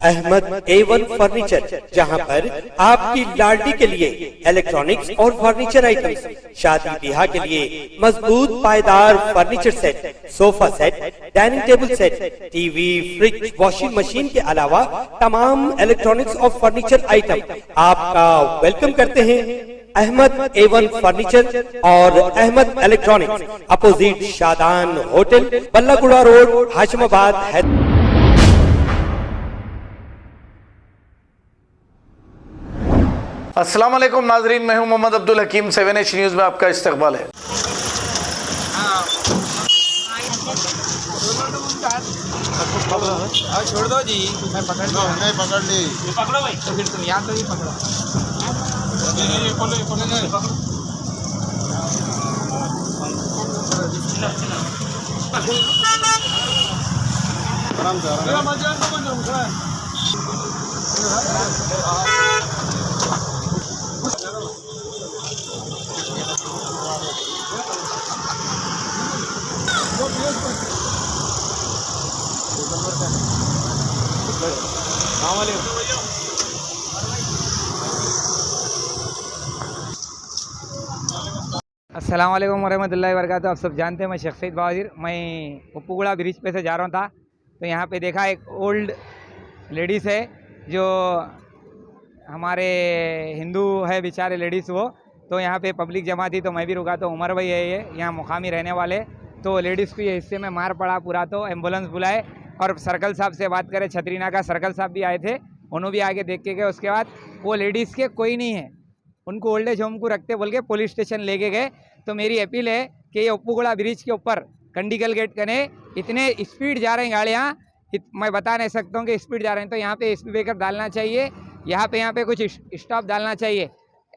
Ahmad A1 furniture, जहां पर आपकी लाडली के लिए इलेक्ट्रॉनिक्स और फर्नीचर आइटम्स, शादी ब्याह के लिए मजबूत पायदार furniture set, sofa set, dining table set, TV, fridge, washing machine के अलावा तमाम इलेक्ट्रॉनिक्स और फर्नीचर आइटम आपका वेलकम करते हैं। अहमद A1 फर्नीचर और Ahmed electronics, opposite Shadan hotel, Ballaguda road, Hashimabad है। अस्सलाम वालेकुम नाजरीन, मैं हूं मोहम्मद अब्दुल हकीम। 7H न्यूज़ में आपका इस्तकबाल है। छोड़ दो जी, मैं पकड़ लो। नहीं पकड़ ली, पकड़ो भाई। तो फिर तुम यहाँ तो ही पकड़ो। आराम से अस्सलाम वालेकुम वरहमतुल्लाहि वबरकातुहू। आप सब जानते हैं मैं शेख सईद बहादुर, मैं उप्पूगुड़ा ब्रिज पे से जा रहा था तो यहाँ पे देखा एक ओल्ड लेडीज़ है जो हमारे हिंदू है बेचारे लेडीज़ वो। तो यहाँ पे पब्लिक जमा थी तो मैं भी रुका, तो उमर भाई है ये यहाँ मुकामी रहने वाले। तो लेडीज़ को ये हिस्से में मार पड़ा पूरा, तो एम्बुलेंस बुलाए और सर्कल साहब से बात करें, छतरीना का सर्कल साहब भी आए थे, उन्होंने भी आगे देख के गए। उसके बाद वो लेडीज़ के कोई नहीं है, उनको ओल्ड एज होम को रखते बोल के पुलिस स्टेशन लेके गए। तो मेरी अपील है कि ये उप्पूगुड़ा ब्रिज के ऊपर कंडीगल गेट कने इतने स्पीड जा रहे हैं गाड़ियाँ, मैं बता नहीं सकता हूँ कि स्पीड जा रहे हैं। तो यहाँ पे स्पीड ब्रेकर डालना चाहिए, यहाँ पे कुछ स्टॉप डालना चाहिए।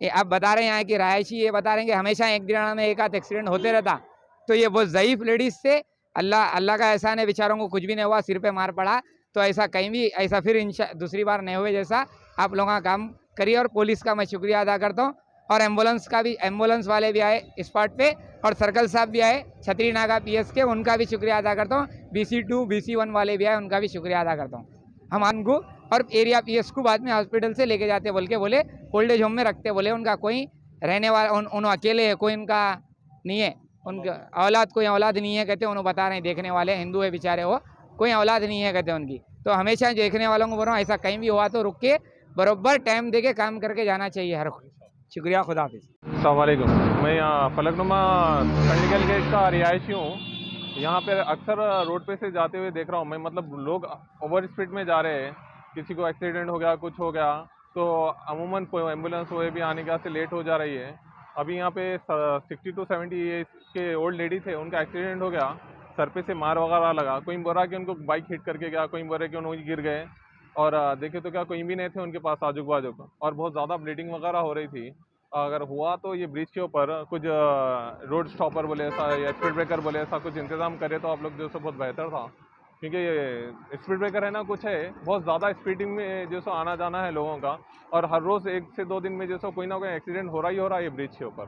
आप बता रहे हैं यहाँ की रहायशी ये बता रहे हैं कि हमेशा एक दिन में एक आध एक्सीडेंट होते रहता। तो ये बहुत ज़ईफ़ लेडीज़ से अल्लाह का एहसान है, बेचारों को कुछ भी नहीं हुआ, सिर पे मार पड़ा। तो ऐसा कहीं भी ऐसा फिर दूसरी बार नहीं हुए जैसा आप लोगों का काम करिए। और पुलिस का मैं शुक्रिया अदा करता हूँ, और एम्बुलेंस का भी, एम्बुलेंस वाले भी आए स्पॉट पे, और सर्कल साहब भी आए छतरी नागा PS के, उनका भी शुक्रिया अदा करता हूँ। BC2 BC1 वाले भी आए, उनका भी शुक्रिया अदा करता हूँ। हम उनको और एरिया PS को बाद में हॉस्पिटल से लेके जाते बोले ओल्ड एज होम में रखते बोले, उनका कोई रहने वाला उन अकेले है, कोई उनका नहीं है, उनका औलाद कोई औलाद नहीं है कहते, उन्होंने बता रहे हैं देखने वाले हिंदू है बेचारे, वो कोई औलाद नहीं है कहते उनकी। तो हमेशा देखने वालों को बोल रहा हूँ, ऐसा कहीं भी हुआ तो रुक के बराबर टाइम दे के काम करके जाना चाहिए हर। शुक्रिया, खुदा हाफिज़। अस्सलाम वालेकुम, मैं यहाँ फलकनुमा कंडीगल गेट का रिहायशी हूँ। यहाँ पे अक्सर रोड पे से जाते हुए देख रहा हूँ मैं, मतलब लोग ओवर स्पीड में जा रहे हैं, किसी को एक्सीडेंट हो गया, कुछ हो गया, तो अमूमन एम्बुलेंस वो भी आने का से लेट हो जा रही है। अभी यहाँ पे 60 to 70 के ओल्ड लेडी थे, उनका एक्सीडेंट हो गया, सर पे से मार वगैरह लगा। कोई बोल रहा कि उनको बाइक हिट करके गया, कोई बोल रहे कि उन्होंने गिर गए, और देखे तो क्या कोई भी नहीं थे उनके पास आजू बाजू का, और बहुत ज़्यादा ब्लीडिंग वगैरह हो रही थी। अगर हुआ तो ये ब्रिज के ऊपर कुछ रोड स्टॉपर बोले ऐसा या स्पीड ब्रेकर बोले ऐसा कुछ इंतज़ाम करे तो आप लोग जो सो बहुत बेहतर था, क्योंकि ये स्पीड ब्रेकर है ना, कुछ है बहुत ज़्यादा स्पीडिंग में जो सो आना जाना है लोगों का, और हर रोज़ 1 से 2 दिन में जो सो कोई ना कोई एक्सीडेंट हो रहा है ये ब्रिज के ऊपर।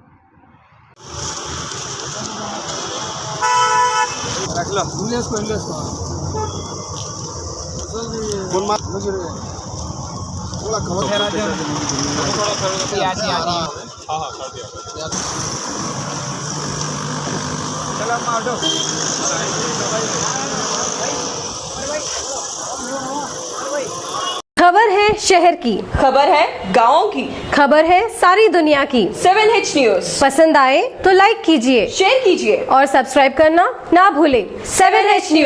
खबर है शहर की, खबर है गाँव की, खबर है सारी दुनिया की। 7H न्यूज़ पसंद आए तो लाइक कीजिए, शेयर कीजिए और सब्सक्राइब करना ना भूलें। 7H news.